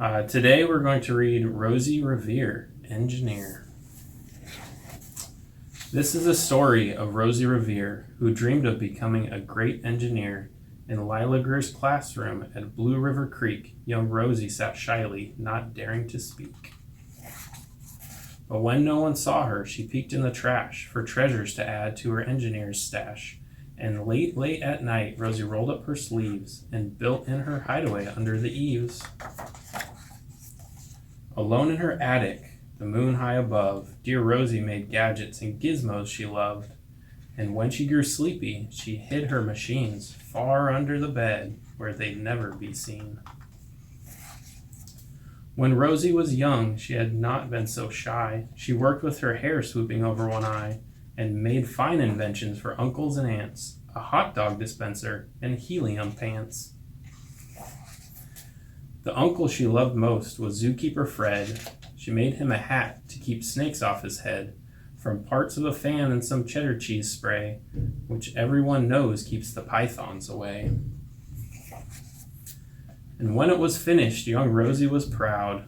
Today we're going to read Rosie Revere, Engineer. This is a story of Rosie Revere, who dreamed of becoming a great engineer. In Lila Greer's classroom at Blue River Creek, young Rosie sat shyly, not daring to speak. But when no one saw her, she peeked in the trash for treasures to add to her engineer's stash. And late at night, Rosie rolled up her sleeves and built in her hideaway under the eaves. Alone in her attic, the moon high above, dear Rosie made gadgets and gizmos she loved. And when she grew sleepy, she hid her machines far under the bed where they'd never be seen. When Rosie was young, she had not been so shy. She worked with her hair swooping over one eye and made fine inventions for uncles and aunts, a hot dog dispenser and helium pants. The uncle she loved most was zookeeper Fred. She made him a hat to keep snakes off his head, from parts of a fan and some cheddar cheese spray, which everyone knows keeps the pythons away. And when it was finished, young Rosie was proud,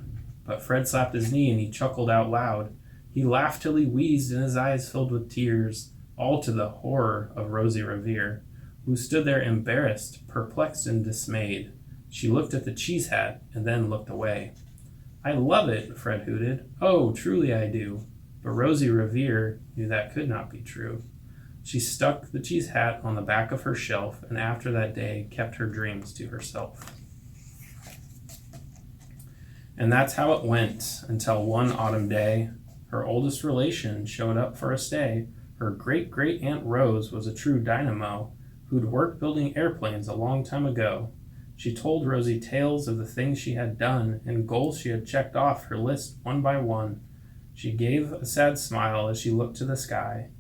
but Fred slapped his knee and he chuckled out loud. He laughed till he wheezed and his eyes filled with tears, all to the horror of Rosie Revere, who stood there embarrassed, perplexed, and dismayed. She looked at the cheese hat and then looked away. "I love it," Fred hooted. "Oh, truly I do." But Rosie Revere knew that could not be true. She stuck the cheese hat on the back of her shelf, and after that day kept her dreams to herself. And that's how it went until one autumn day, her oldest relation showed up for a stay. Her great-great-aunt Rose was a true dynamo who'd worked building airplanes a long time ago. She told Rosie tales of the things she had done and goals she had checked off her list one by one. She gave a sad smile as she looked to the sky.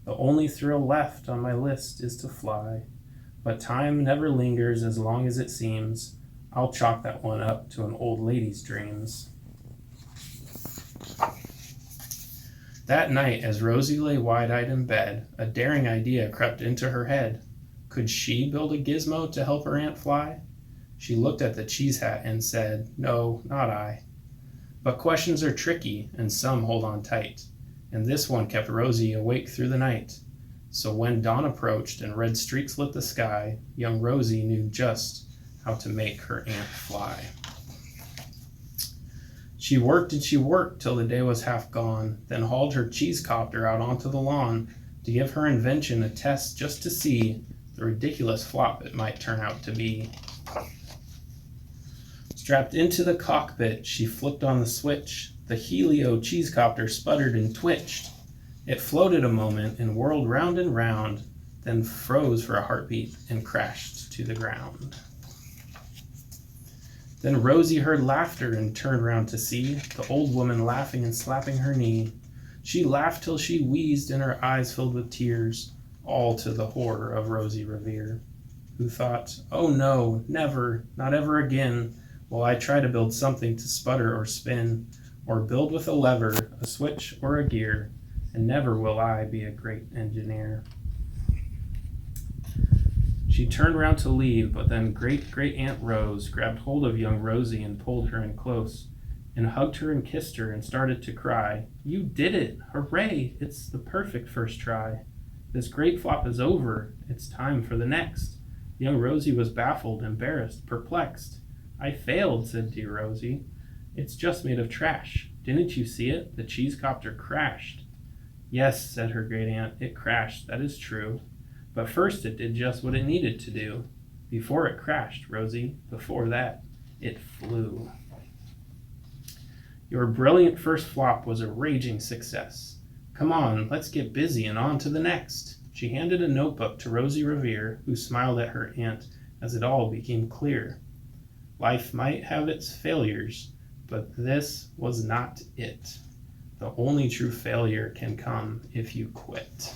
"The only thrill left on my list is to fly. But time never lingers as long as it seems. I'll chalk that one up to an old lady's dreams." That night, as Rosie lay wide-eyed in bed, a daring idea crept into her head. Could she build a gizmo to help her aunt fly? She looked at the cheese hat and said, "No, not I." But questions are tricky, and some hold on tight, and this one kept Rosie awake through the night. So when dawn approached and red streaks lit the sky, young Rosie knew just how to make her aunt fly. She worked and she worked till the day was half gone, then hauled her cheese copter out onto the lawn to give her invention a test just to see the ridiculous flop it might turn out to be. Strapped into the cockpit, she flipped on the switch. The helio cheesecopter sputtered and twitched. It floated a moment and whirled round and round, then froze for a heartbeat and crashed to the ground. Then Rosie heard laughter and turned round to see the old woman laughing and slapping her knee. She laughed till she wheezed and her eyes filled with tears, all to the horror of Rosie Revere, who thought, "Oh no, never, not ever again will I try to build something to sputter or spin, or build with a lever, a switch, or a gear, and never will I be a great engineer." She turned round to leave, but then great-great-aunt Rose grabbed hold of young Rosie and pulled her in close, and hugged her and kissed her and started to cry. "You did it! Hooray! It's the perfect first try. This great flop is over. It's time for the next." Young Rosie was baffled, embarrassed, perplexed. "I failed," said dear Rosie. "It's just made of trash. Didn't you see it? The cheesecopter crashed." "Yes," said her great aunt, "it crashed, that is true. But first it did just what it needed to do. Before it crashed, Rosie, before that, it flew. Your brilliant first flop was a raging success. Come on, let's get busy and on to the next." She handed a notebook to Rosie Revere, who smiled at her aunt as it all became clear. Life might have its failures, but this was not it. The only true failure can come if you quit.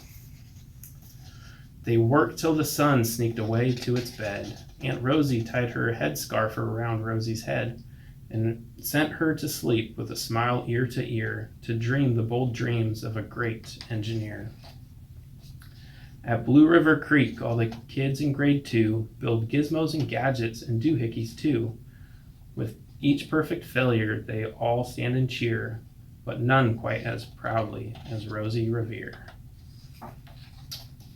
They worked till the sun sneaked away to its bed. Aunt Rosie tied her headscarf around Rosie's head and sent her to sleep with a smile ear to ear, to dream the bold dreams of a great engineer. At Blue River Creek, all the kids in grade 2 build gizmos and gadgets and doohickeys too. With Each perfect failure they all stand and cheer, but none quite as proudly as Rosie Revere.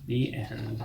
The end.